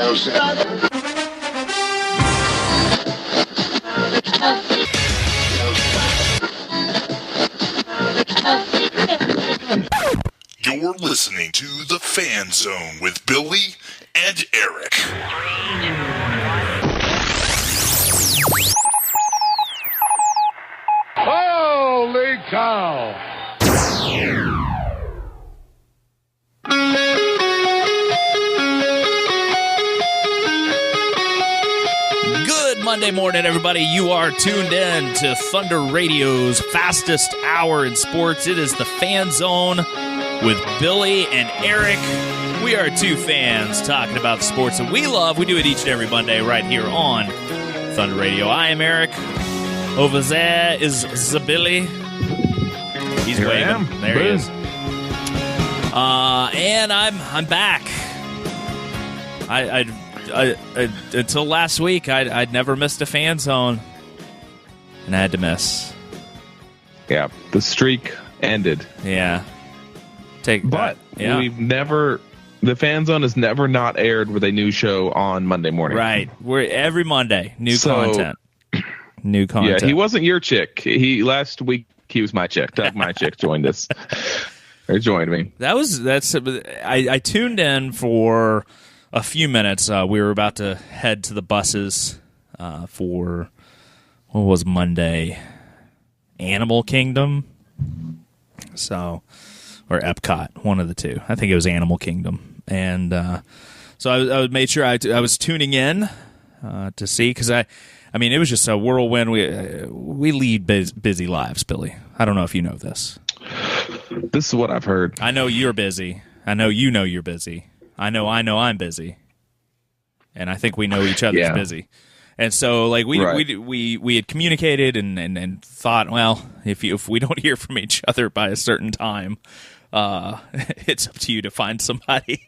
You're listening to The Fan Zone with Billy and Eric. Holy cow! Good Monday morning, everybody. You are tuned in to Thunder Radio's fastest hour in sports. It is The Fan Zone with Billy and Eric. We are two fans talking about the sports that we love. We do it each and every Monday right here on Thunder Radio. I am Eric. Over there is Zabilly. He's Here waving. I am. There he is. And I'm back. I until last week, I'd never missed a Fan Zone, and I had to miss. Yeah, the streak ended. Yeah. But we've never, the Fan Zone has never not aired with a new show on Monday morning. Right. We're every Monday, new content. New content. Yeah, he wasn't your chick. Last week he was my chick. Doug, my chick, joined us. Or joined me. I tuned in for a few minutes. We were about to head to the buses for, what was Monday? Animal Kingdom? Or Epcot, one of the two. I think it was Animal Kingdom. And so I made sure I was tuning in to see, because it was just a whirlwind. We lead busy lives, Billy. I don't know if you know this. This is what I've heard. I know you're busy. I know you know you're busy. I know I'm busy. And I think we know each other's busy. And so, like, we had communicated and thought, well, if we don't hear from each other by a certain time, it's up to you to find somebody.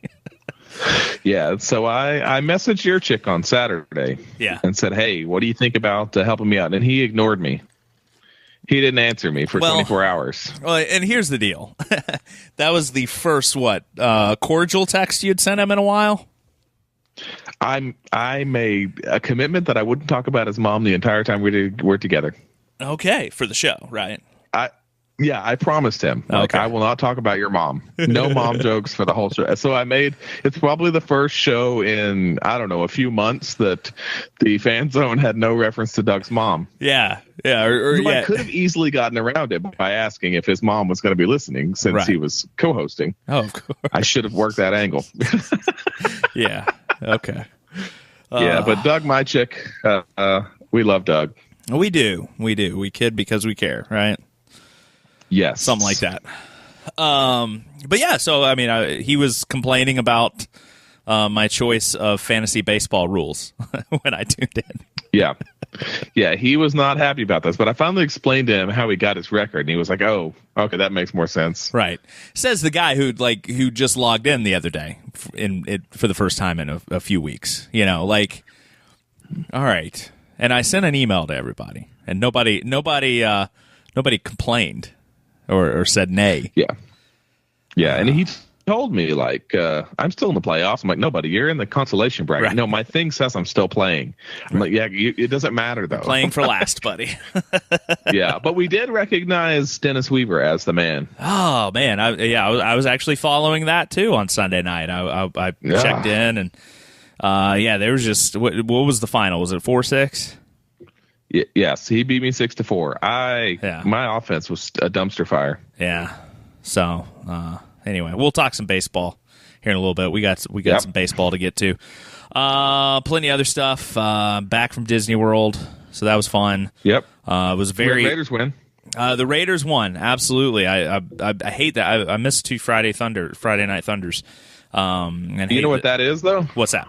Yeah, so I messaged your chick on Saturday. Yeah. And said, hey, what do you think about helping me out? And he ignored me. He didn't answer me for 24 hours. Well, and here's the deal. That was the first, cordial text you'd sent him in a while? I made a commitment that I wouldn't talk about his mom the entire time we were together. Okay, for the show, right? I promised him. Okay. I will not talk about your mom. No mom jokes for the whole show. So it's probably the first show in, I don't know, a few months that the Fan Zone had no reference to Doug's mom. Yeah. I could have easily gotten around it by asking if his mom was going to be listening since he was co-hosting. Oh, of course. I should have worked that angle. Yeah. Okay. But Doug, my chick, we love Doug. We do. We kid because we care, right? Yes. Something like that. But yeah, so, he was complaining about my choice of fantasy baseball rules when I tuned in. Yeah. Yeah, he was not happy about this, but I finally explained to him how he got his record, and he was like, oh, okay, that makes more sense. Right. Says the guy who just logged in the other day for the first time in a few weeks. All right. And I sent an email to everybody, and nobody complained. Or said nay. Yeah, and he told me, I'm still in the playoffs. I'm like, no, buddy, you're in the consolation bracket. Right. No, my thing says I'm still playing. I'm like, yeah, it doesn't matter, though. Playing for last, buddy. Yeah, but we did recognize Dennis Weaver as the man. Oh, man. I was actually following that, too, on Sunday night. I checked in, and, there was just, what was the final? Was it 4-6? Yes, he beat me 6-4. My offense was a dumpster fire. Yeah. So anyway, we'll talk some baseball here in a little bit. We got some baseball to get to. Plenty of other stuff. Back from Disney World, so that was fun. Yep. It was very. The Raiders win. The Raiders won. Absolutely. I hate that. I missed 2 Friday Night Thunders. And you know what that is, though? What's that?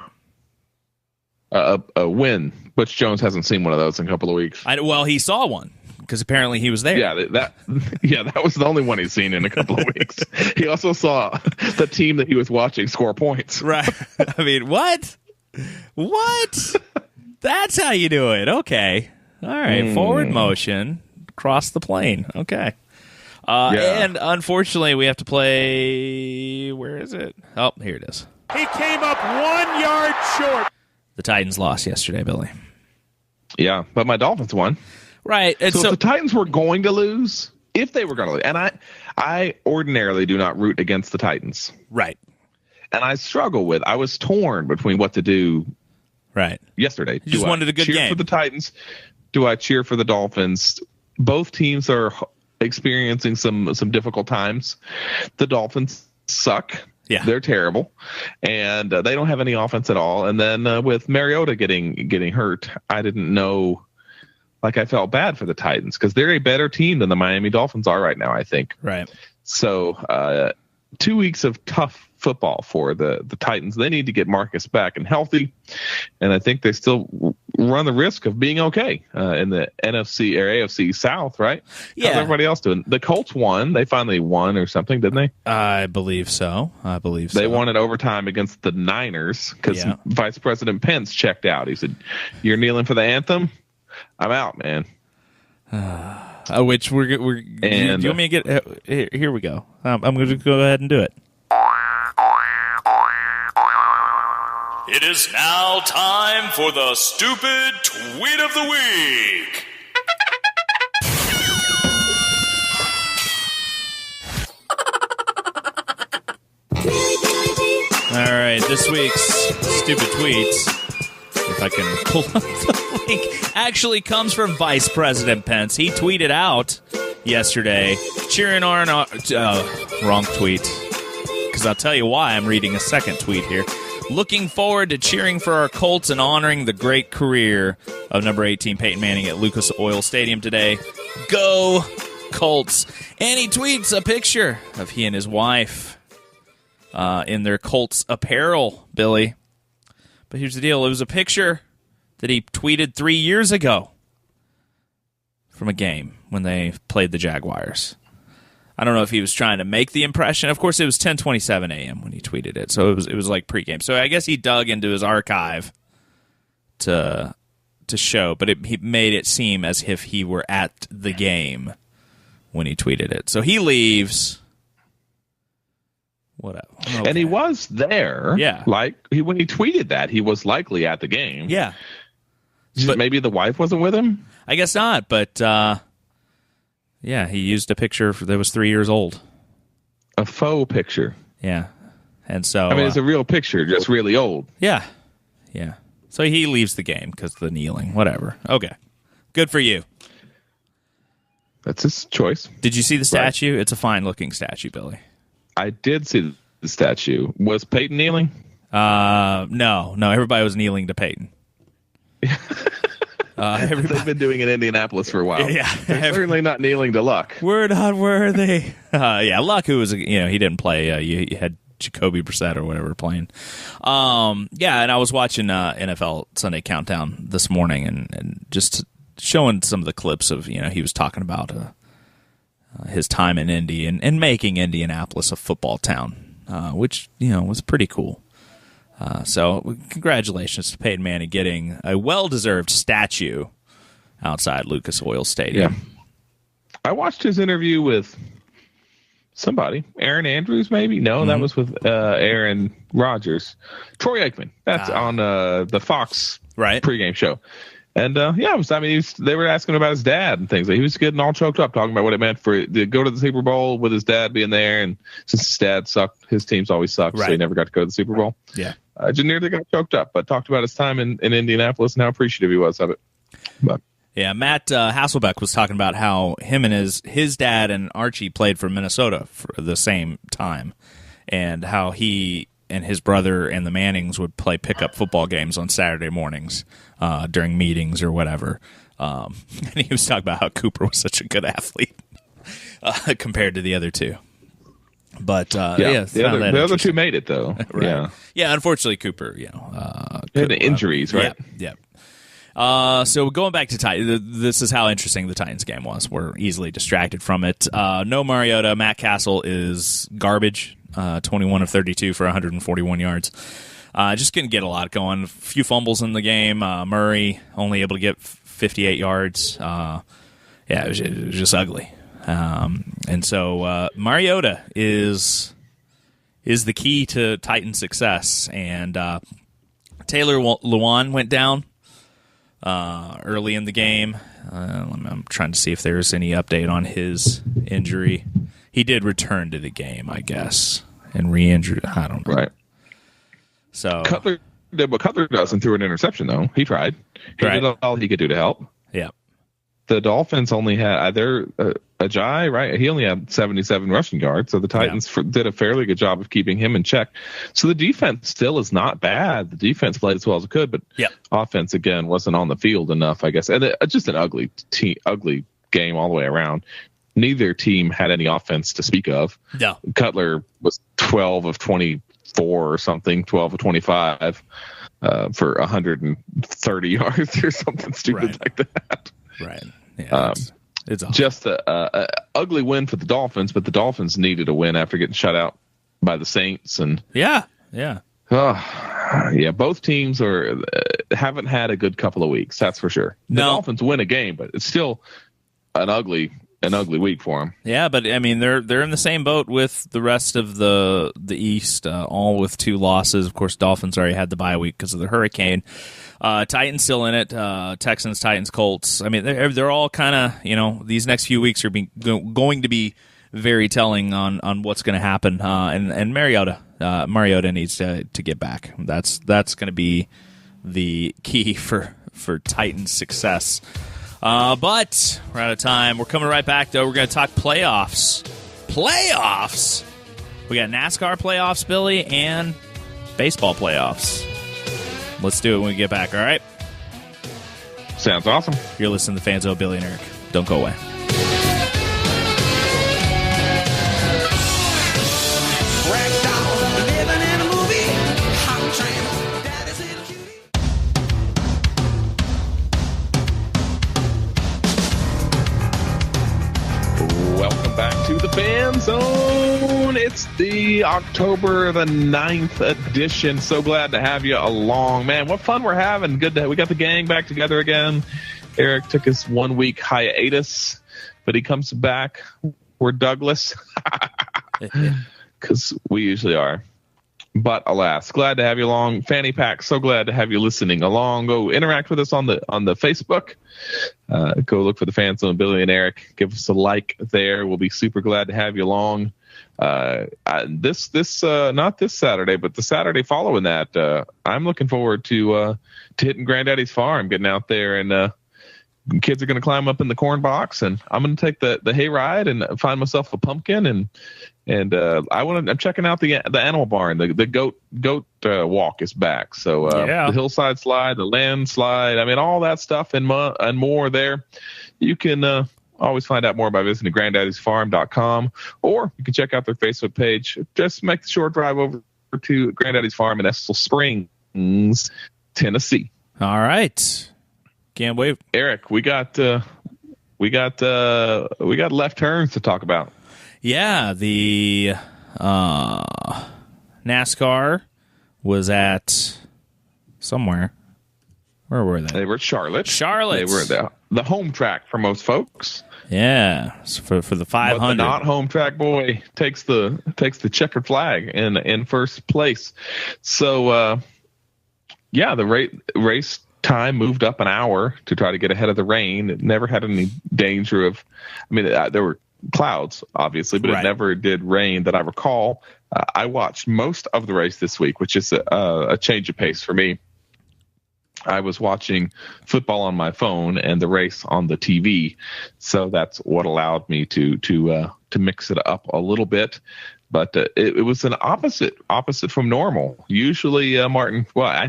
A win. Butch Jones hasn't seen one of those in a couple of weeks. He saw one because apparently he was there. Yeah, that was the only one he's seen in a couple of weeks. He also saw the team that he was watching score points. Right. What? That's how you do it. Okay. All right. Forward motion, cross the plane. Okay. And unfortunately, we have to play. Where is it? Oh, here it is. He came up 1 yard short. The Titans lost yesterday, Billy. Yeah, but my Dolphins won. Right. And So if the Titans were going to lose, if they were going to lose, and I ordinarily do not root against the Titans. Right. And I was torn between what to do Right. yesterday. You just wanted a good cheer game. for the Titans? Do I cheer for the Dolphins? Both teams are experiencing some difficult times. The Dolphins suck. Yeah. They're terrible, and they don't have any offense at all. And then with Mariota getting hurt, I didn't know. Like, I felt bad for the Titans because they're a better team than the Miami Dolphins are right now, I think. Right. So 2 weeks of tough football for the Titans. They need to get Marcus back and healthy, and I think they still run the risk of being okay in the NFC or AFC South, right? Yeah. How's everybody else doing? The Colts won. They finally won or something, didn't they? I believe so. They won in overtime against the Niners because Vice President Pence checked out. He said, "You're kneeling for the anthem? I'm out, man." Which we're do you want me to get here we go. I'm going to go ahead and do it. It is now time for the stupid tweet of the week. All right, this week's stupid tweets, if I can pull up the link, actually comes from Vice President Pence. He tweeted out yesterday, cheering on wrong tweet, because I'll tell you why. I'm reading a second tweet here. Looking forward to cheering for our Colts and honoring the great career of number 18 Peyton Manning at Lucas Oil Stadium today. Go Colts. And he tweets a picture of he and his wife in their Colts apparel, Billy. But here's the deal. It was a picture that he tweeted 3 years ago from a game when they played the Jaguars. I don't know if he was trying to make the impression. Of course, it was 10:27 a.m. when he tweeted it, so it was like pregame. So I guess he dug into his archive to show, but he made it seem as if he were at the game when he tweeted it. So he leaves. Whatever. Okay. And he was there. Yeah. Like when he tweeted that, he was likely at the game. Yeah. But maybe the wife wasn't with him? I guess not, but yeah, he used a picture that was 3 years old. A faux picture. Yeah. And so I mean, it's a real picture, just really old. Yeah. Yeah. So he leaves the game because of the kneeling. Whatever. Okay. Good for you. That's his choice. Did you see the statue? Right. It's a fine-looking statue, Billy. I did see the statue. Was Peyton kneeling? No. Everybody was kneeling to Peyton. They've been doing it in Indianapolis for a while. Yeah, they're certainly not kneeling to Luck. We're not worthy. Yeah, Luck, who was he didn't play. You had Jacoby Brissett or whatever playing. Yeah, and I was watching NFL Sunday Countdown this morning and just showing some of the clips of he was talking about his time in Indy and making Indianapolis a football town, which was pretty cool. So congratulations to Peyton Manning getting a well-deserved statue outside Lucas Oil Stadium. Yeah. I watched his interview with somebody, Aaron Andrews, maybe? No, that was with Aaron Rodgers. Troy Aikman. That's on the Fox pregame show. And they were asking about his dad and things. He was getting all choked up talking about what it meant to go to the Super Bowl with his dad being there. And since his dad sucked, his teams always sucked, so he never got to go to the Super Bowl. Yeah. Just nearly got choked up, but talked about his time in Indianapolis and how appreciative he was of it. But yeah, Matt Hasselbeck was talking about how him and his dad and Archie played for Minnesota for the same time, and how he and his brother and the Mannings would play pickup football games on Saturday mornings during meetings or whatever. And he was talking about how Cooper was such a good athlete compared to the other two. But the other two made it though. Right. Yeah. Unfortunately, Cooper, had injuries, right? Yeah. So going back to Titans, this is how interesting the Titans game was. We're easily distracted from it. No Mariota. Matt Castle is garbage. 21 of 32 for 141 yards. Just couldn't get a lot going. A few fumbles in the game. Murray only able to get 58 yards. It was just ugly. And so Mariota is is the key to Titans' success. And Taylor Lewan went down early in the game. I'm trying to see if there's any update on his injury. He did return to the game, I guess, and re-injured. I don't know. Right. So Cutler did what Cutler does and threw an interception, though. He tried. He did all he could do to help. Yeah. The Dolphins only had either Ajayi, right? He only had 77 rushing yards, so the Titans did a fairly good job of keeping him in check. So the defense still is not bad. The defense played as well as it could, but offense, again, wasn't on the field enough, I guess. And just an ugly game all the way around. Neither team had any offense to speak of. No. Cutler was 12 of 24 or something, 12 of 25 for 130 yards or something stupid like that. Right. Yeah, it's just a ugly win for the Dolphins, but the Dolphins needed a win after getting shut out by the Saints. And both teams haven't had a good couple of weeks. That's for sure. The Dolphins win a game, but it's still an ugly week for them. Yeah, but I mean they're in the same boat with the rest of the East, all with 2 losses. Of course, Dolphins already had the bye week because of the hurricane. Titans still in it. Texans, Titans, Colts. I mean, they're all kind of, these next few weeks are going to be very telling on what's going to happen. And Mariota needs to get back. That's going to be the key for Titans' success. But we're out of time. We're coming right back, though. We're going to talk playoffs. Playoffs? We got NASCAR playoffs, Billy, and baseball playoffs. Let's do it when we get back, all right? Sounds awesome. You're listening to the Fanzone, Billy and Eric. Don't go away. Welcome back to the Fan Zone. It's the October the 9th edition. So glad to have you along. Man, what fun we're having. We got the gang back together again. Eric took his 1 week hiatus, but he comes back. We're Douglas. Because we usually are. But alas, glad to have you along. Fanny Pack, so glad to have you listening along. Go interact with us on the Facebook. Go look for the Fan Zone, Billy and Eric. Give us a like there. We'll be super glad to have you along. This not this Saturday, but the Saturday following that, I'm looking forward to hitting Granddaddy's farm, getting out there, and kids are going to climb up in the corn box, and I'm going to take the hayride and find myself a pumpkin, and I'm checking out the animal barn. The goat walk is back. So the hillside slide, the landslide, I mean, all that stuff and more there. You can always find out more by visiting granddaddy'sfarm.com, or you can check out their Facebook page. Just make the short drive over to Granddaddy's Farm in Estill Springs, Tennessee. All right. Can't wait. Eric, we got left turns to talk about. Yeah, the NASCAR was at somewhere. Where were they? They were at Charlotte. Charlotte. They were the home track for most folks. Yeah, so for the 500. But the not home track boy takes the checkered flag in first place. So the race time moved up an hour to try to get ahead of the rain. It never had any danger of. I mean, there were clouds, obviously, but it never did rain that I recall. I watched most of the race this week, which is a change of pace for me. I was watching football on my phone and the race on the TV, so that's what allowed me to mix it up a little bit. But it was an opposite from normal. Usually, often Martin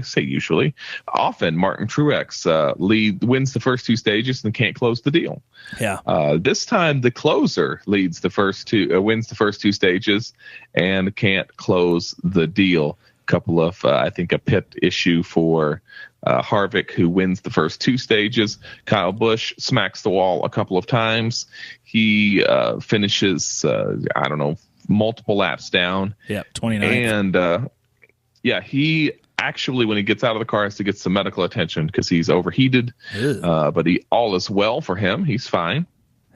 Truex wins the first 2 stages and can't close the deal. Yeah. This time the closer wins the first 2 stages and can't close the deal. Couple of I think a pit issue for Harvick, who wins the first 2 stages. Kyle Busch smacks the wall a couple of times. He finishes multiple laps down. Yeah, 29. And he actually, when he gets out of the car, has to get some medical attention because he's overheated. But all is well for him. He's fine.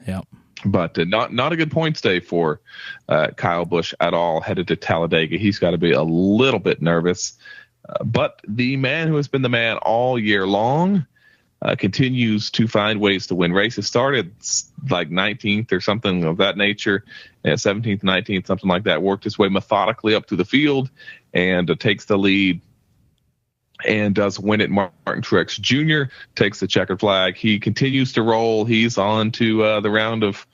Yeah. But not a good points day for Kyle Busch at all, headed to Talladega. He's got to be a little bit nervous. But the man who has been the man all year long continues to find ways to win races. Started like 19th or something of that nature, 17th, 19th, something like that. Worked his way methodically up to the field and takes the lead and does win it. Martin Truex Jr. takes the checkered flag. He continues to roll. He's on to the round of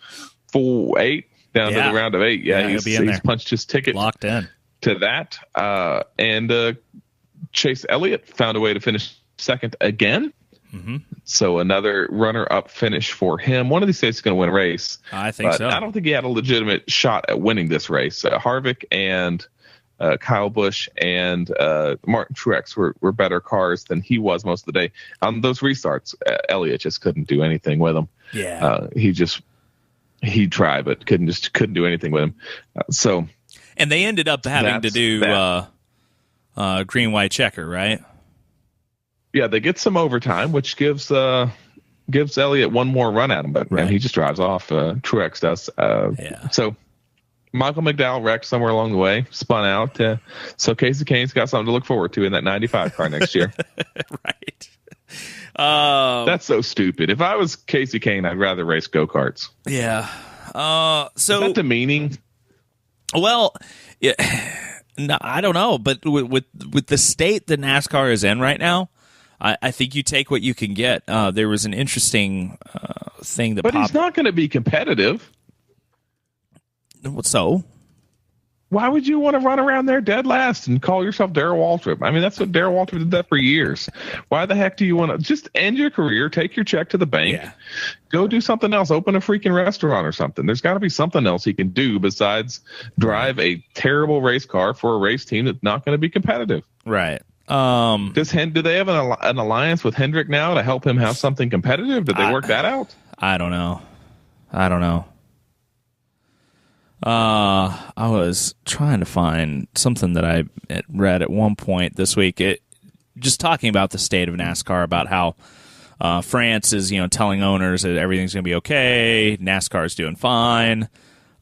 8, down to the round of 8. Yeah, he's punched his ticket locked in to that. And Chase Elliott found a way to finish second again. Mm-hmm. So another runner-up finish for him. One of these days he's going to win a race. I think so. I don't think he had a legitimate shot at winning this race. Harvick and Kyle Busch and Martin Truex were better cars than he was most of the day. On those restarts, Elliott just couldn't do anything with him. Yeah, he tried, but couldn't do anything with him. And they ended up having to do green white checker, right? Yeah, they get some overtime, which gives Elliott one more run at him, but man, he just drives off. Truex does. So Michael McDowell wrecked somewhere along the way, spun out. So Casey Kane's got something to look forward to in that 95 car next year. Right. That's so stupid. If I was Casey Kane, I'd rather race go-karts. Yeah. Is that demeaning? Well, yeah, no, I don't know. But with the state that NASCAR is in right now, I think you take what you can get. There was an interesting thing that he's not going to be competitive. So? Why would you want to run around there dead last and call yourself Darrell Waltrip? I mean, that's what Darrell Waltrip did that for years. Why the heck do you want to just end your career, take your check to the bank, go do something else, open a freaking restaurant or something? There's got to be something else he can do besides drive a terrible race car for a race team that's not going to be competitive. Right. Do they have an alliance with Hendrick now to help him have something competitive? Did they work that out? I don't know. I was trying to find something that I read at one point this week. Just talking about the state of NASCAR, about how France is, telling owners that everything's going to be okay. NASCAR is doing fine.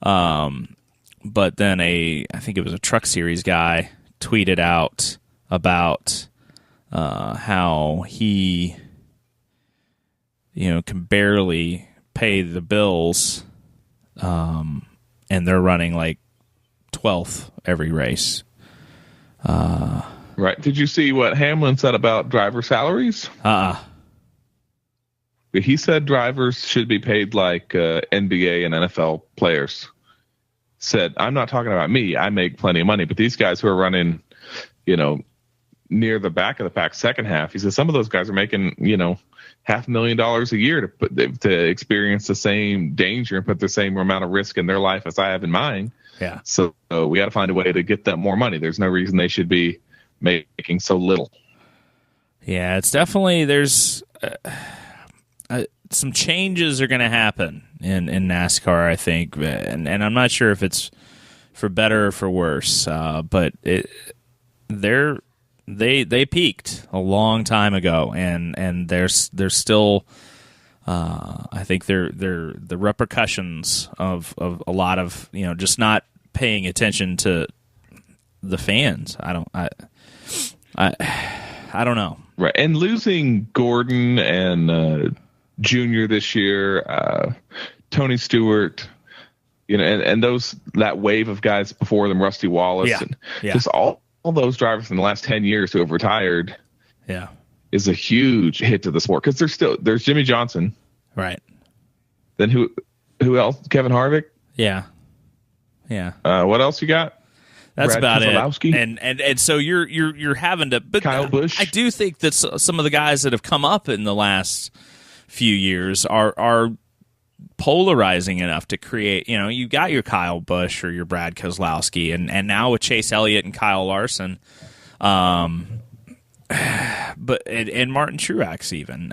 But then I think it was a Truck Series guy tweeted out about how he, can barely pay the bills, and they're running like 12th every race. Right. Did you see what Hamlin said about driver salaries? He said drivers should be paid like NBA and NFL players. Said, I'm not talking about me. I make plenty of money, but these guys who are running, near the back of the pack second half, he says some of those guys are making, $500,000 a year to experience the same danger and put the same amount of risk in their life as I have in mine. Yeah. So we got to find a way to get them more money. There's no reason they should be making so little. Yeah, it's definitely there's some changes are going to happen in NASCAR, I think, and I'm not sure if it's for better or for worse, but they peaked a long time ago, and there's still I think they're the repercussions of a lot of just not paying attention to the fans. I don't know. Right, and losing Gordon and Junior this year, Tony Stewart, and that wave of guys before them, Rusty Wallace, and just all those drivers in the last 10 years who have retired, is a huge hit to the sport, because there's Jimmy Johnson, right? Then who else? Kevin Harvick, yeah. What else you got? That's Brad about Keselowski. it. And so you're having to. But Kyle Busch. I do think that some of the guys that have come up in the last few years are polarizing enough to create. You got your Kyle Busch or your Brad Keselowski, and now with Chase Elliott and Kyle Larson, but and Martin Truex even.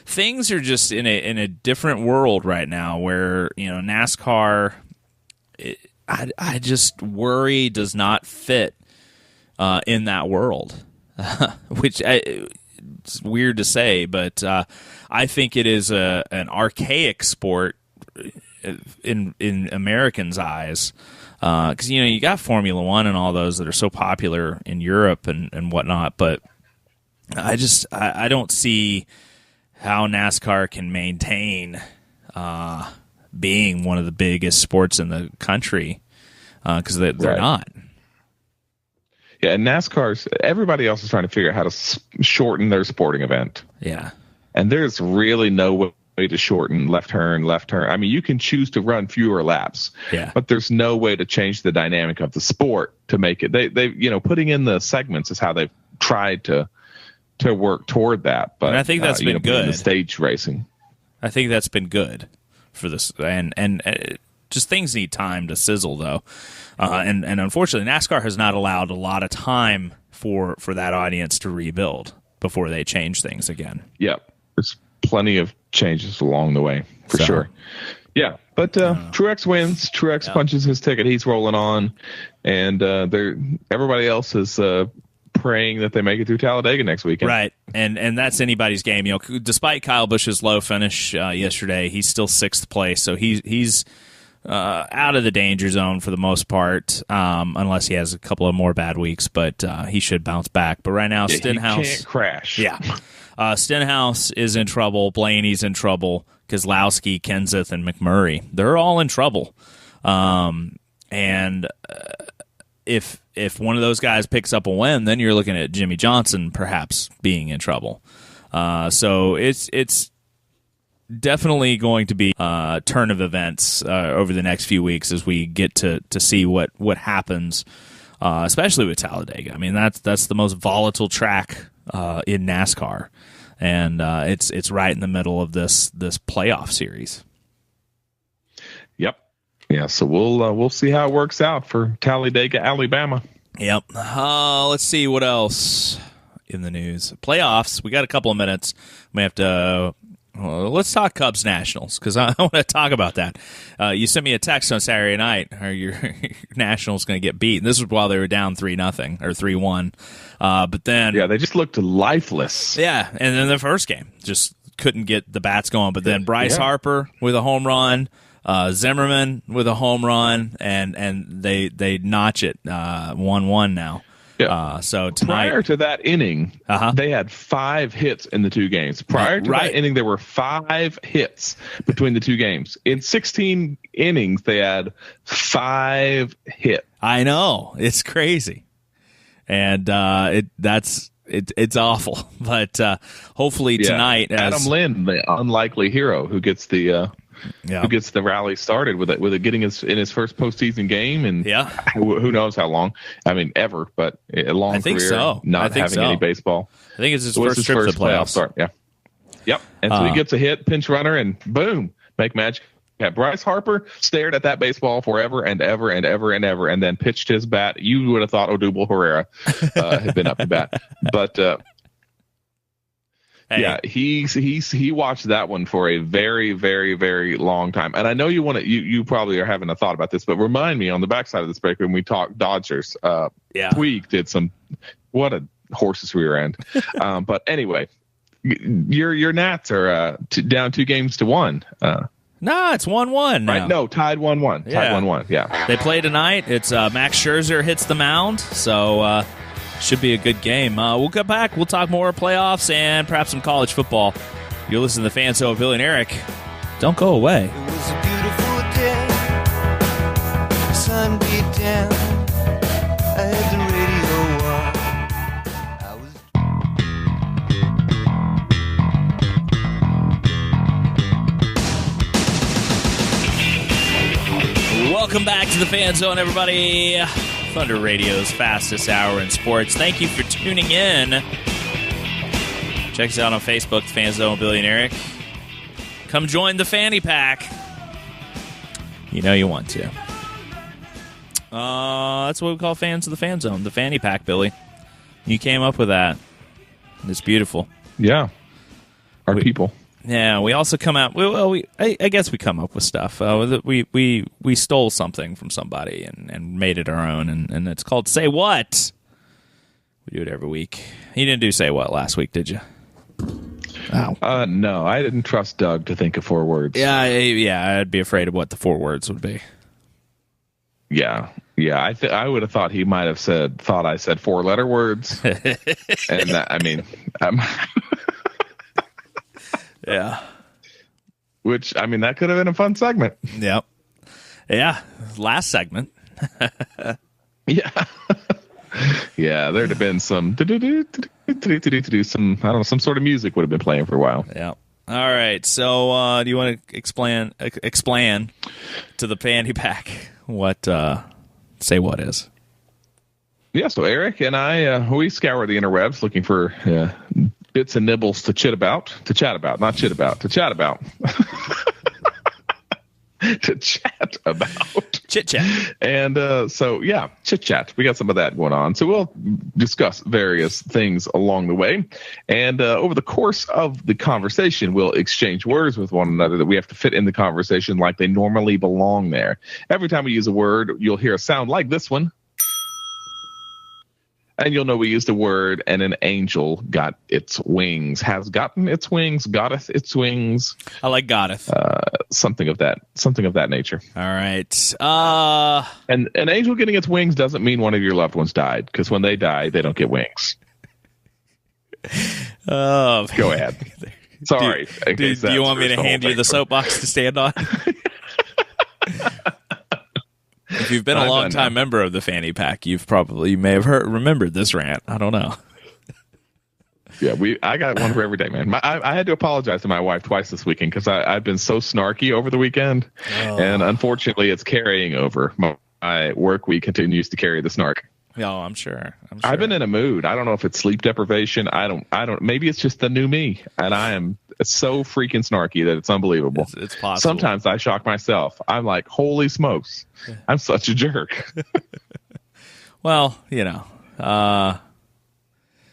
Things are just in a different world right now, where NASCAR. I just worry does not fit in that world, which it's weird to say, but I think it is an archaic sport in Americans' eyes. Because you got Formula One and all those that are so popular in Europe and whatnot, but I don't see how NASCAR can maintain being one of the biggest sports in the country because they're not. Yeah, and everybody else is trying to figure out how to shorten their sporting event. Yeah, and there's really no way to shorten left turn. I mean, you can choose to run fewer laps, but there's no way to change the dynamic of the sport to make it. They putting in the segments is how they've tried to work toward that. But and I think that's been good. The stage racing, I think that's been good for this, and just things need time to sizzle though, and unfortunately, NASCAR has not allowed a lot of time for that audience to rebuild before they change things again. Yep, there's plenty of changes along the way for sure. Yeah, but Truex wins. Truex punches his ticket. He's rolling on, and everybody else is praying that they make it through Talladega next weekend. Right, and that's anybody's game. Despite Kyle Busch's low finish yesterday, he's still 6th place, so he's out of the danger zone for the most part, unless he has a couple of more bad weeks. But he should bounce back. But right now, Stenhouse can't crash. Yeah. Stenhouse is in trouble. Blaney's in trouble. Keselowski, Kenseth, and McMurray. They're all in trouble. And if one of those guys picks up a win, then you're looking at Jimmy Johnson perhaps being in trouble. So it's definitely going to be a turn of events over the next few weeks as we get to see what happens, especially with Talladega. I mean, that's the most volatile track in NASCAR, and it's right in the middle of this playoff series. Yep. Yeah. So we'll see how it works out for Talladega, Alabama. Yep. Let's see what else in the news. Playoffs. We got a couple of minutes. We have to. Let's talk Cubs Nationals because I want to talk about that. You sent me a text on Saturday night. Your Nationals going to get beat. And this was while they were down 3-0 or 3-1. But then they just looked lifeless. Yeah, and then the first game just couldn't get the bats going. But then Bryce Harper with a home run, Zimmerman with a home run, and they notch it 1-1 now. Yeah. So tonight, prior to that inning, they had 5 hits in the 2 games. Prior to that inning, there were 5 hits between the 2 games. In 16 innings, they had 5 hits. I know, it's crazy, and it's awful. But hopefully tonight, Adam Lind, the unlikely hero who gets the. Who gets the rally started with it getting in his first postseason game, and who knows how long? I mean, ever, but a long career. So. Not having any baseball. I think it's his first trip to the playoffs. Start. Yeah, yep. And so he gets a hit, pinch runner, and boom, make magic. Yeah, Bryce Harper stared at that baseball forever and ever and ever and ever, and then pitched his bat. You would have thought Odubel Herrera had been up to bat, but. Hey. Yeah, he watched that one for a very, very, very long time. And I know you probably are having a thought about this, but remind me on the backside of this break when we talked Dodgers. Puig did what a horse's rear end. But anyway, your Nats are down 2-1. No, it's 1-1 now. Right? No, tied 1-1. Yeah. Tied 1-1. Yeah. They play tonight. It's Max Scherzer hits the mound, so. Should be a good game. We'll get back. We'll talk more playoffs and perhaps some college football. You're listening to the Fan Zone, Billy and Eric. Don't go away. It was a beautiful day. The sun beat down. I had the radio on. Welcome back to the Fan Zone, everybody. Thunder Radio's fastest hour in sports. Thank you for tuning in. Check us out on Facebook, the Fan Zone, Billy and Eric. Come join the fanny pack. You know you want to. That's what we call fans of the Fan Zone, the fanny pack, Billy. You came up with that. It's beautiful. Yeah. Our people. Yeah, we also come out. I guess we come up with stuff. We stole something from somebody and made it our own, and it's called Say What. We do it every week. You didn't do Say What last week, did you? Oh. No, I didn't trust Doug to think of 4 words. Yeah, I'd be afraid of what the 4 words would be. Yeah. I would have thought he might have thought I said 4-letter words. And yeah. Which, that could have been a fun segment. Yep. Yeah. Last segment. Yeah. Yeah, there'd have been some some sort of music would have been playing for a while. Yeah. All right. So, do you want to explain to the fanny pack what say what is? Yeah. So Eric and I we scour the interwebs looking for bits and nibbles to chat about. To chat about. Chit chat. And chit chat. We got some of that going on. So we'll discuss various things along the way. And over the course of the conversation, we'll exchange words with one another that we have to fit in the conversation like they normally belong there. Every time we use a word, you'll hear a sound like this one. And you'll know we used a word, and an angel got its wings, has gotten its wings, gotteth its wings. I like gotteth. Something of that nature. All right. And an angel getting its wings doesn't mean one of your loved ones died, because when they die, they don't get wings. Go ahead. Sorry. Do you want me to hand you the soapbox to stand on? If you've been a long-time member of the fanny pack, you may have remembered this rant. I don't know. Yeah, I got one for every day, man. I had to apologize to my wife twice this weekend because I've been so snarky over the weekend, and unfortunately, it's carrying over. My work week continues to carry the snark. Oh, I'm sure. I've been in a mood. I don't know if it's sleep deprivation. I don't. Maybe it's just the new me, and I am so freaking snarky that it's unbelievable. It's possible. Sometimes I shock myself. I'm like, holy smokes, I'm such a jerk. Well,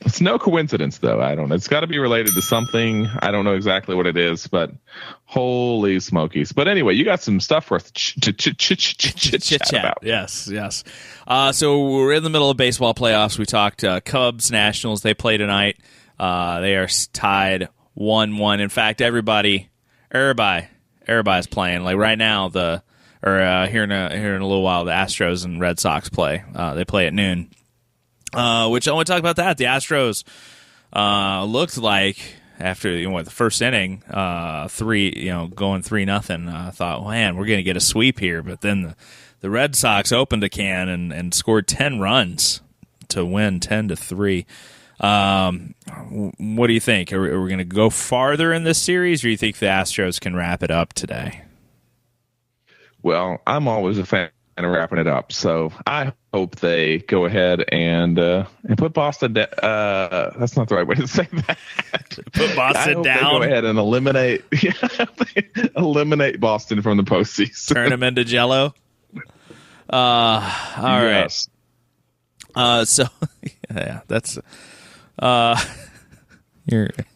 it's no coincidence, though. It's got to be related to something. I don't know exactly what it is, but holy smokies. But anyway, you got some stuff for us to chit about. Yes. So we're in the middle of baseball playoffs. We talked Cubs, Nationals. They play tonight. They are tied 1-1. In fact, everybody's playing. Like right now, here in a little while, the Astros and Red Sox play. They play at noon. Which I want to talk about that. The Astros looked like after the first inning, going 3-0. I thought, man, we're going to get a sweep here. But then the Red Sox opened a can and scored 10 runs to win 10-3. What do you think? Are we going to go farther in this series, or do you think the Astros can wrap it up today? Well, I'm always a fan of wrapping it up, so I hope they go ahead and put Boston down. That's not the right way to say that. Put Boston down. They go ahead and eliminate Boston from the postseason. Turn them into Jello. All right. So yeah, that's.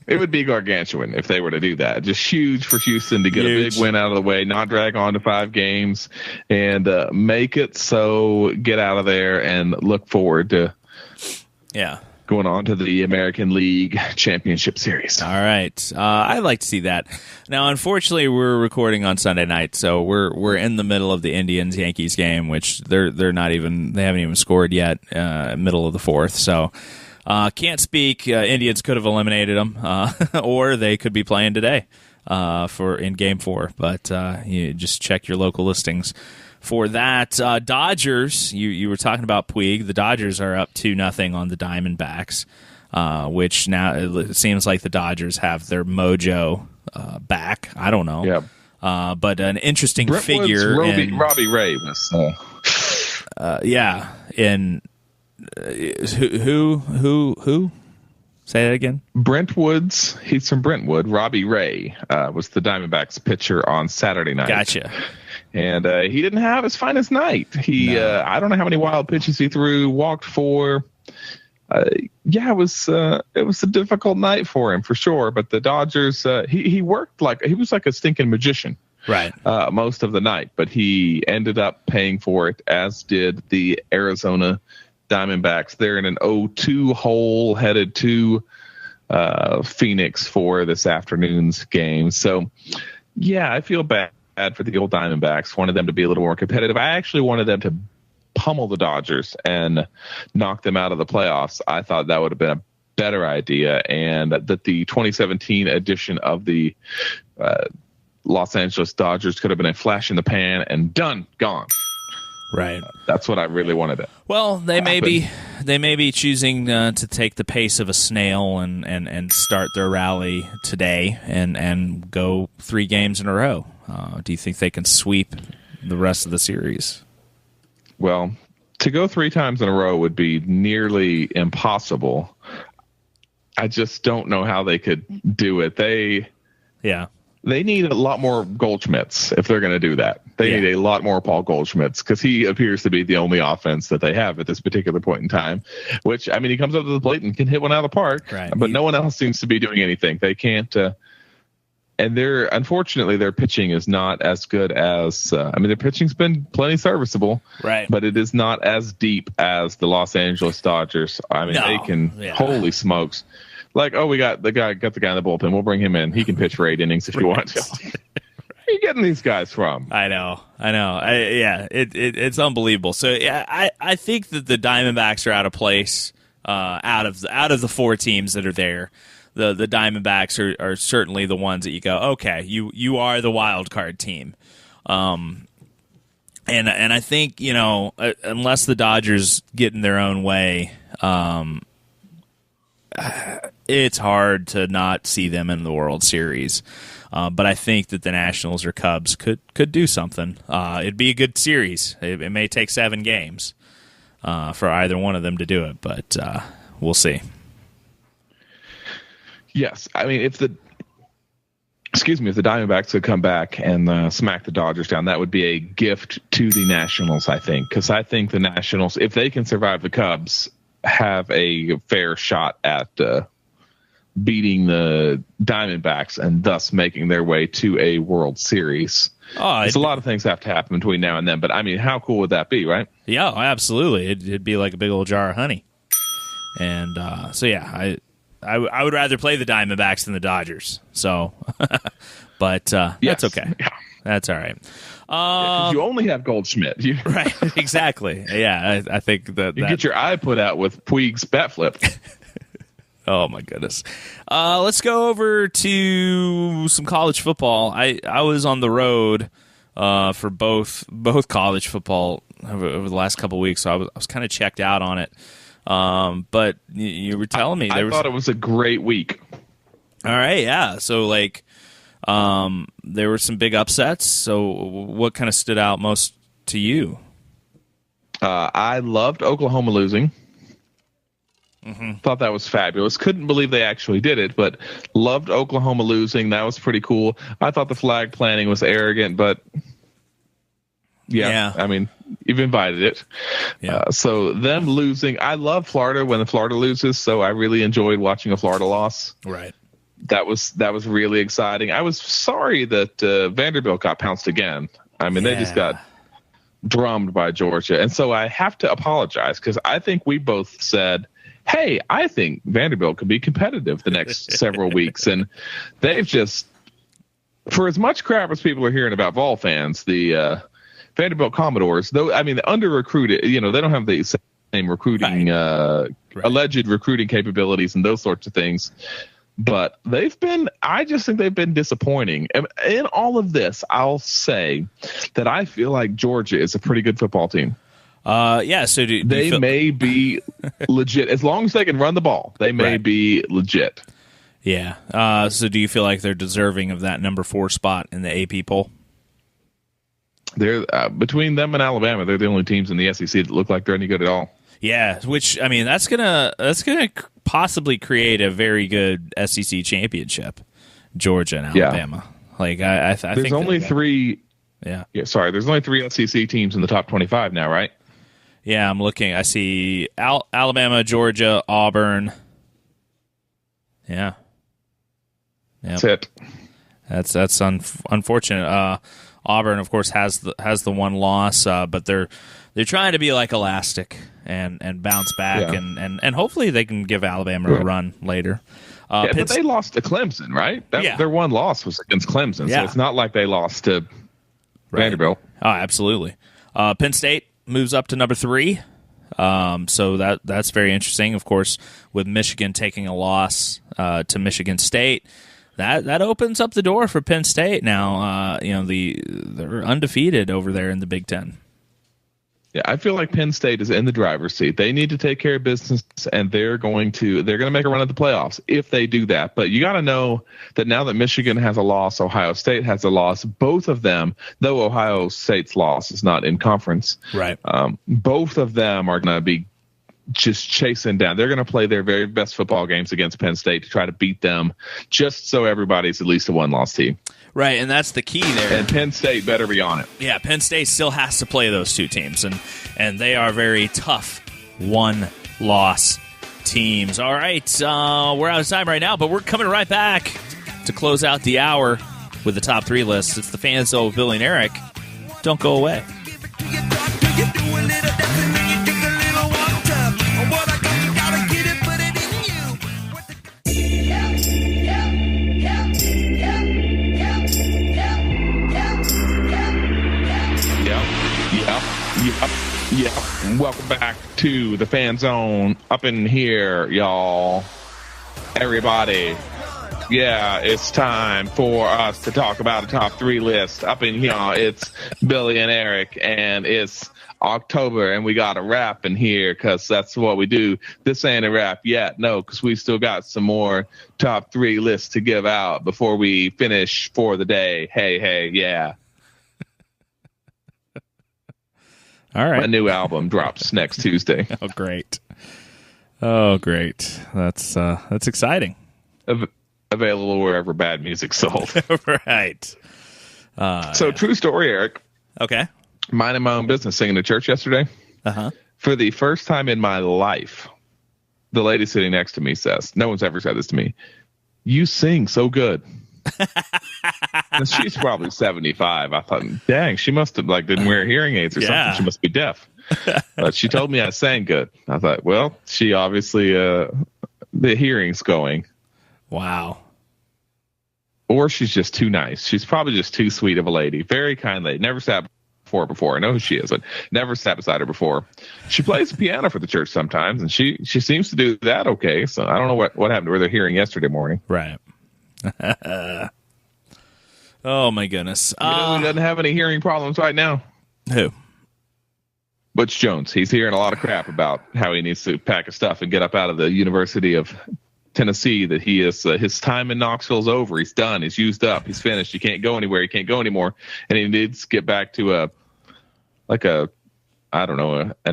It would be gargantuan if they were to do that. Just huge for Houston to get a big win out of the way, not drag on to 5 games, and make it so get out of there and look forward to going on to the American League Championship Series. All right. I'd like to see that. Now, unfortunately, we're recording on Sunday night, so we're in the middle of the Indians-Yankees game, which they haven't even scored yet, middle of the 4th, so can't speak. Indians could have eliminated them, or they could be playing today in Game 4. But you just check your local listings for that. Dodgers, you were talking about Puig. The Dodgers are up 2-0 on the Diamondbacks, which now it seems like the Dodgers have their mojo back. I don't know. Yeah. But an interesting Brentwood's figure. Robbie Ray was. In who? Say that again. Brentwood's. He's from Brentwood. Robbie Ray was the Diamondbacks pitcher on Saturday night. Gotcha. And he didn't have his finest night. I don't know how many wild pitches he threw. Walked 4. It was a difficult night for him for sure. But the Dodgers, he worked he was like a stinking magician. Right. Most of the night, but he ended up paying for it, as did the Arizona Diamondbacks. They're in an 0-2 hole headed to Phoenix for this afternoon's game. So, yeah, I feel bad for the old Diamondbacks. Wanted them to be a little more competitive. I actually wanted them to pummel the Dodgers and knock them out of the playoffs. I thought that would have been a better idea, and that the 2017 edition of the Los Angeles Dodgers could have been a flash in the pan and gone. Right. That's what I really wanted. Well, they may be choosing to take the pace of a snail and start their rally today and go 3 games in a row. Do you think they can sweep the rest of the series? Well, to go 3 times in a row would be nearly impossible. I just don't know how they could do it. They need a lot more Goldschmidts if they're going to do that. They need a lot more Paul Goldschmidts, because he appears to be the only offense that they have at this particular point in time, which, I mean, he comes up to the plate and can hit one out of the park, but no one else seems to be doing anything. They can't, and unfortunately, their pitching is not as good as, their pitching's been plenty serviceable, right? But it is not as deep as the Los Angeles Dodgers. I mean, they can, holy smokes. Like, we got the guy in the bullpen. We'll bring him in. He can pitch for 8 innings if you want to. Where are you getting these guys from? I know. It's unbelievable. So yeah, I think that the Diamondbacks are out of place. Out of the 4 teams that are there, the Diamondbacks are certainly the ones that you go, okay, you are the wild card team. And I think, unless the Dodgers get in their own way, it's hard to not see them in the World Series. But I think that the Nationals or Cubs could do something. It'd be a good series. It may take 7 games for either one of them to do it, but we'll see. Yes. I mean, if the Diamondbacks could come back and smack the Dodgers down, that would be a gift to the Nationals, I think. Because I think the Nationals, if they can survive the Cubs, have a fair shot at beating the Diamondbacks and thus making their way to a World Series. There's a lot of things have to happen between now and then, but I mean, how cool would that be, right? Yeah, absolutely. It'd be like a big old jar of honey. And I would rather play the Diamondbacks than the Dodgers. So, but that's okay. Yeah. That's all right. You only have Goldschmidt. Right, exactly. Yeah, I think that you get your eye put out with Puig's bat flip. Oh my goodness. Let's go over to some college football. I was on the road for both college football over the last couple of weeks, so I was kind of checked out on it. But you were telling me I thought it was a great week. All right, yeah. So there were some big upsets. So what kind of stood out most to you? I loved Oklahoma losing. Thought that was fabulous. Couldn't believe they actually did it, but loved Oklahoma losing. That was pretty cool. I thought the flag planting was arrogant, but yeah. I mean, you've invited it. Yeah. So them losing, I love Florida when Florida loses, so I really enjoyed watching a Florida loss. Right. That was really exciting. I was sorry that Vanderbilt got pounced again. I mean, they just got drummed by Georgia. And so I have to apologize, because I think we both said, hey, I think Vanderbilt could be competitive the next several weeks. And they've just, for as much crap as people are hearing about Vol fans, the Vanderbilt Commodores, though, I mean, the under-recruited, they don't have the same recruiting, alleged recruiting capabilities and those sorts of things. But I just think they've been disappointing. In all of this, I'll say that I feel like Georgia is a pretty good football team. So they may be legit as long as they can run the ball. They may be legit. Yeah. So do you feel like they're deserving of that number 4 spot in the AP poll? They're between them and Alabama, they're the only teams in the SEC that look like they're any good at all. Yeah, which I mean that's gonna possibly create a very good SEC championship. Georgia and Alabama. Like I think there's only 3. Sorry, there's only 3 SEC teams in the top 25 now, right? Yeah, I'm looking. I see Alabama, Georgia, Auburn. Yeah. That's it. That's unfortunate. Auburn, of course, has the one loss, but they're they're trying to be like Elastic and bounce back, and hopefully they can give Alabama a run later. But they lost to Clemson, right? Their one loss was against Clemson, so it's not like they lost to Vanderbilt. Oh, absolutely. Penn State moves up to number 3. So that's very interesting. Of course, with Michigan taking a loss to Michigan State, that opens up the door for Penn State now. They're undefeated over there in the Big Ten. Yeah, I feel like Penn State is in the driver's seat. They need to take care of business, and they're going to make a run at the playoffs if they do that. But you got to know that now that Michigan has a loss, Ohio State has a loss. Both of them, though Ohio State's loss is not in conference, right? Both of them are going to be just chasing down. They're going to play their very best football games against Penn State to try to beat them, just so everybody's at least a one-loss team. Right, and that's the key there. And Penn State better be on it. Yeah, Penn State still has to play those two teams, and they are very tough one-loss teams. All right, we're out of time right now, but we're coming right back to close out the hour with the top 3 list. It's the Fan Zone with Billy and Eric. Don't go away. Yeah. Welcome back to the Fan Zone. Up in here, y'all. Everybody. Yeah, it's time for us to talk about a top 3 list. Up in here, it's Billy and Eric, and it's October, and we got a rap in here because that's what we do. This ain't a rap yet, no, because we still got some more top 3 lists to give out before we finish for the day. Hey, yeah. All right. My new album drops next Tuesday. Oh, great. That's exciting. Available wherever bad music's sold. Right. So, true story, Eric. Okay. Minding my own business, singing at church yesterday. Uh-huh. For the first time in my life, the lady sitting next to me says, no one's ever said this to me, "You sing so good." And she's probably 75. I thought, dang, she must have didn't wear hearing aids or something. She must be deaf. But she told me I sang good. I thought, well, she obviously the hearing's going. Wow. Or she's just too nice. She's probably just too sweet of a lady. Very kind lady. Never sat before. I know who she is, but never sat beside her before. She plays the piano for the church sometimes, and she seems to do that okay. So I don't know what happened to her hearing yesterday morning. Right. Oh my goodness. You know who doesn't have any hearing problems right now? Who? Butch Jones. He's hearing a lot of crap about how he needs to pack his stuff and get up out of the University of Tennessee, that he is his time in Knoxville's over. He's done. He's used up. He's finished. He can't go anywhere. He can't go anymore. And he needs to get back to an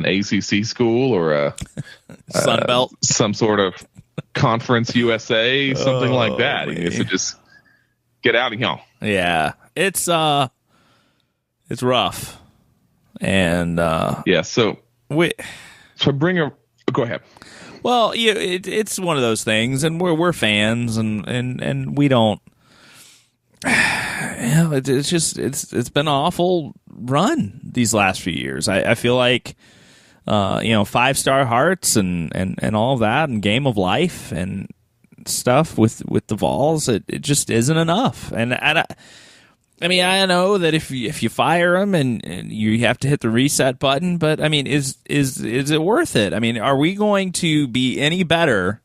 ACC school or a Sun Belt, some sort of Conference USA, something like that. He needs to just get out of here. Yeah, it's rough, and So bring her. Go ahead. Well, it's one of those things, and we're fans, and we don't. It's been an awful run these last few years. I feel like 5-star hearts and all of that, and game of life and stuff with the Vols. It just isn't enough. And I know that if you fire them and you have to hit the reset button, but I mean, is it worth it? I mean, are we going to be any better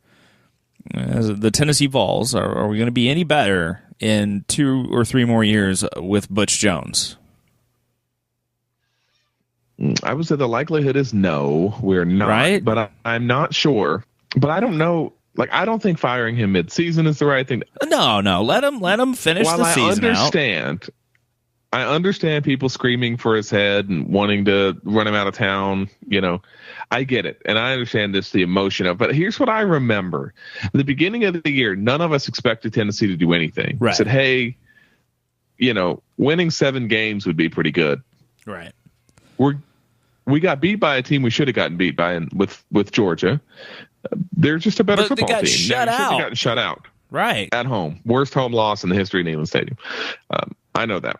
as the Tennessee Vols? Are we going to be any better in 2 or 3 more years with Butch Jones? I would say the likelihood is no, we're not. Right? But I'm not sure. But I don't know. I don't think firing him mid-season is the right thing. No. Let him finish the season out. I understand people screaming for his head and wanting to run him out of town. I get it. And I understand the emotion of, but here's what I remember. At the beginning of the year, none of us expected Tennessee to do anything. Right. We said, hey, winning 7 games would be pretty good. Right. We got beat by a team we should have gotten beat by with Georgia. They're just a better football team. Shut out. They got shut out. Right. At home. Worst home loss in the history of Neyland Stadium. I know that.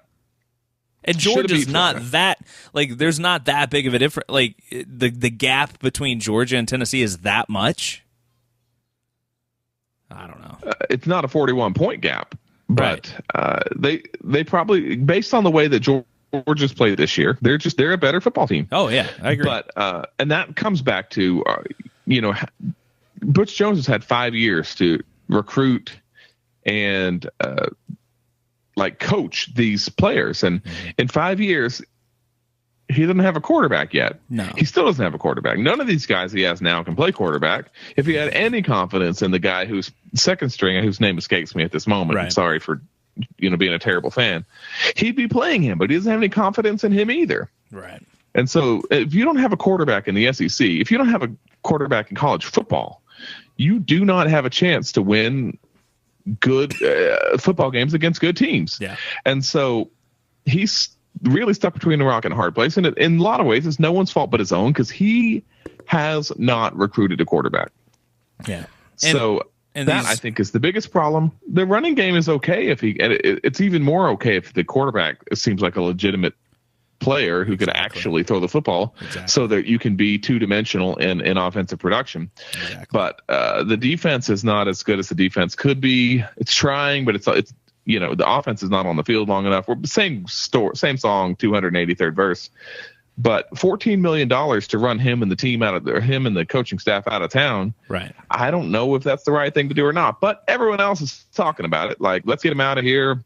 And Georgia's not that, like, there's not that big of a difference. Like, the gap between Georgia and Tennessee is that much? I don't know. It's not a 41-point gap, but they probably, based on the way that Georgia's played this year, they're a better football team. Oh, yeah, I agree. But and that comes back to, Butch Jones has had 5 years to recruit and coach these players, and in 5 years he doesn't have a quarterback yet. No, he still doesn't have a quarterback. None of these guys he has now can play quarterback. If he had any confidence in the guy who's second string, whose name escapes me at this moment, I'm sorry for being a terrible fan, he'd be playing him, but he doesn't have any confidence in him either. Right. And so if you don't have a quarterback in the SEC, if you don't have a quarterback in college football, you do not have a chance to win good football games against good teams. Yeah. And so he's really stuck between a rock and a hard place. And in a lot of ways, it's no one's fault but his own, because he has not recruited a quarterback. Yeah. I think is the biggest problem. The running game is okay it's even more okay if the quarterback seems like a legitimate player who could actually throw the football, so that you can be two-dimensional in offensive production. But the defense is not as good as the defense could be. It's trying, but it's the offense is not on the field long enough. We're same song, 283rd verse. But $14 million to run him and the team him and the coaching staff out of town. Right. I don't know if that's the right thing to do or not, but everyone else is talking about it. Like, let's get him out of here.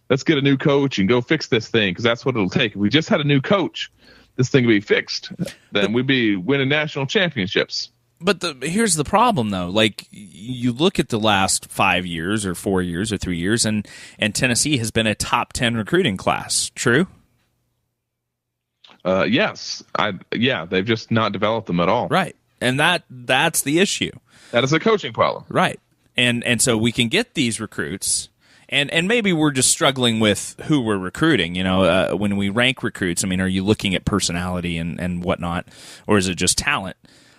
Let's get a new coach and go fix this thing, because that's what it'll take. If we just had a new coach, this thing would be fixed. Then we'd be winning national championships. But here's the problem, though. Like, you look at the last 5 years or 4 years or 3 years, and Tennessee has been a top 10 recruiting class. True? Yes. They've just not developed them at all. Right. And that's the issue. That is a coaching problem. Right. And so we can get these recruits. And maybe we're just struggling with who we're recruiting. When we rank recruits, I mean, are you looking at personality and whatnot, or is it just talent?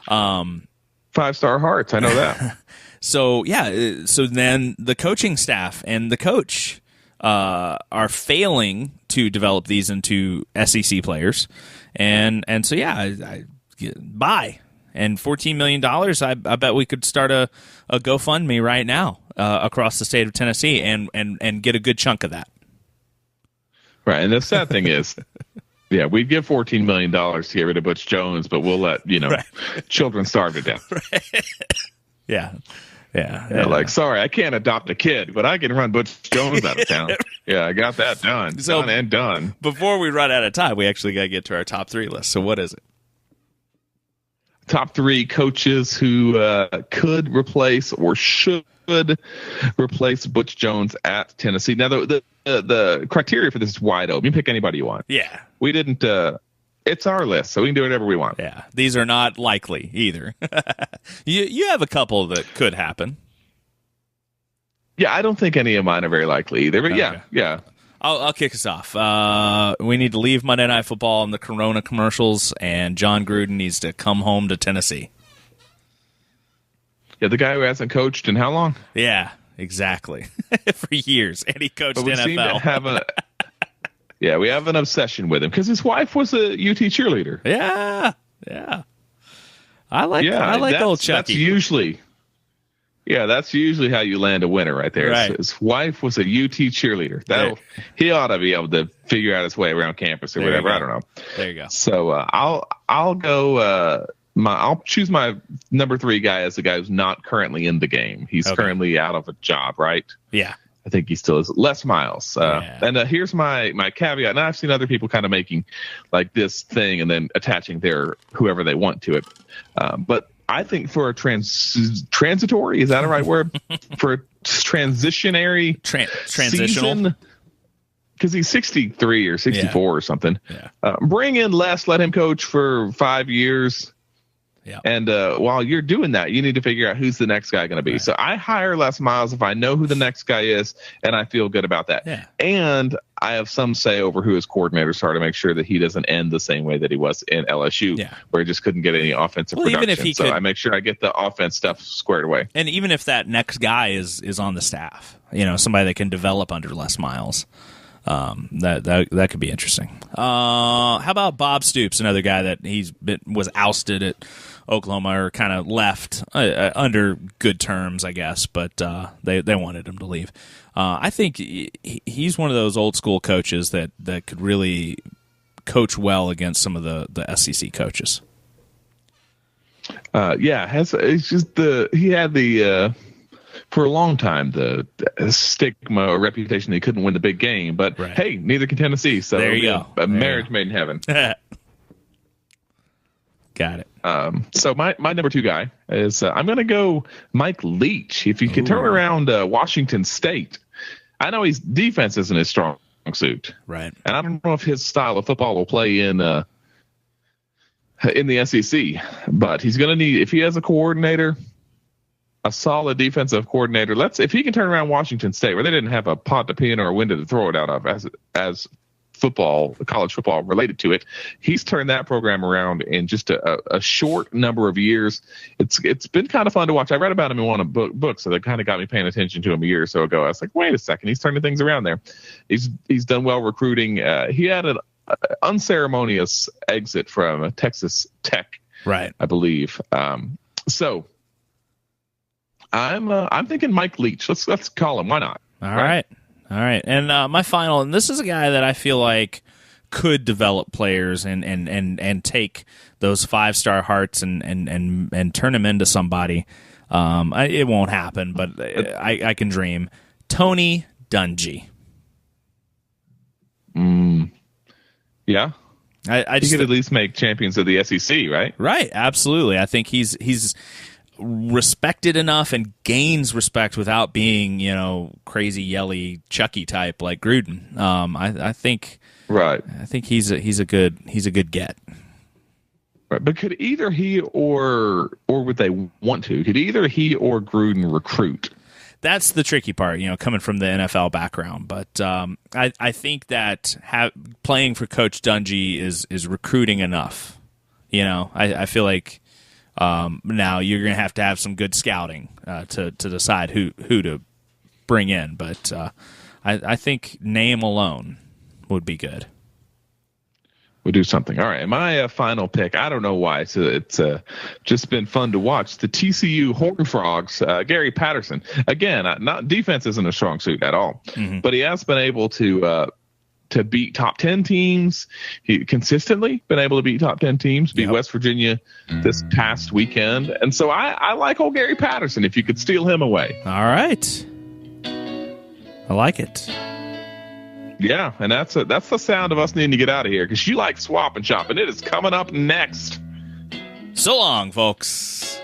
5-star hearts, I know that. So then the coaching staff and the coach are failing to develop these into SEC players, and so buy. And $14 million, I bet we could start a GoFundMe right now across the state of Tennessee and get a good chunk of that. Right, and the sad thing is, we'd give $14 million to get rid of Butch Jones, but we'll let children starve to death. Right. Yeah. Like, sorry, I can't adopt a kid, but I can run Butch Jones out of town. I got that done. So, done and done. Before we run out of time, we actually got to get to our top 3 list. So what is it? Top 3 coaches who could replace or should replace Butch Jones at Tennessee. Now, the criteria for this is wide open. You can pick anybody you want. Yeah. We didn't it's our list, so we can do whatever we want. Yeah. These are not likely either. You have a couple that could happen. Yeah, I don't think any of mine are very likely either, but okay. yeah. I'll kick us off. We need to leave Monday Night Football and the Corona commercials, and John Gruden needs to come home to Tennessee. Yeah, the guy who hasn't coached in how long? Yeah, exactly. For years, and he coached we NFL. Seem to have we have an obsession with him because his wife was a UT cheerleader. Yeah. I like old Chucky. That's usually how you land a winner right there. Right. His wife was a UT cheerleader. He ought to be able to figure out his way around campus or whatever. I don't know. There you go. So I'll go. I'll choose my number 3 guy as the guy who's not currently in the game. He's currently out of a job, right? Yeah. I think he still is. Les Miles. And here's my caveat. And I've seen other people kind of making like this thing and then attaching their whoever they want to it. But I think for a transitory, is that a right word? For a transitionary transitional, because he's 63 or 64 or something. Yeah. Bring in Les, let him coach for 5 years. Yeah. And while you're doing that, you need to figure out who's the next guy going to be. Right. So I hire Les Miles if I know who the next guy is, and I feel good about that. Yeah. And I have some say over who his coordinators are to make sure that he doesn't end the same way that he was in LSU, where he just couldn't get any offensive production. Even if he could, I make sure I get the offense stuff squared away. And even if that next guy is on the staff, somebody that can develop under Les Miles. That could be interesting. How about Bob Stoops, another guy that was ousted at Oklahoma, or kind of left under good terms, I guess, but they wanted him to leave. I think he's one of those old school coaches that could really coach well against some of the SEC coaches. It's just he had the for a long time the stigma or reputation that he couldn't win the big game, but right. Hey, neither can Tennessee, so there you go. A marriage made in heaven. Got it. So my number 2 guy is I'm going to go Mike Leach. If you can turn around Washington State, I know his defense isn't his strong suit, right? And I don't know if his style of football will play in the SEC, but he's going to need, if he has a coordinator, a solid defensive coordinator. If he can turn around Washington State, where they didn't have a pot to pee in or a window to throw it out of as football, college football related to it, he's turned that program around in just a short number of years. It's been kind of fun to watch. I read about him in one of the books, so that kind of got me paying attention to him a year or so ago. I was like, wait a second, he's turning things around there. He's done well recruiting. He had an unceremonious exit from Texas Tech, right? I believe. So I'm thinking Mike Leach. Let's call him. Why not? All right. And my final, and this is a guy that I feel like could develop players and take those 5-star hearts and turn them into somebody. It won't happen, but I can dream. Tony Dungy. Yeah. I just could at least make champions of the SEC, right? Right, absolutely. I think he's respected enough and gains respect without being, crazy, yelly, Chucky type like Gruden. I think right. I think he's a good get. Right, but could either he or would they want to? Could either he or Gruden recruit? That's the tricky part, coming from the NFL background. But I think that playing for Coach Dungy is recruiting enough. I feel like now you're going to have some good scouting to decide who to bring in. But I think name alone would be good. We'll do something. All right. My final pick, I don't know why. It's just been fun to watch. The TCU Horned Frogs, Gary Patterson. Again, not defense isn't a strong suit at all, but he has been able to beat top 10 teams. He consistently been able to beat top 10 teams, beat West Virginia this past weekend. And so I like old Gary Patterson if you could steal him away. All right. I like it. Yeah, and that's the sound of us needing to get out of here because you like swap and shop, and it is coming up next. So long, folks.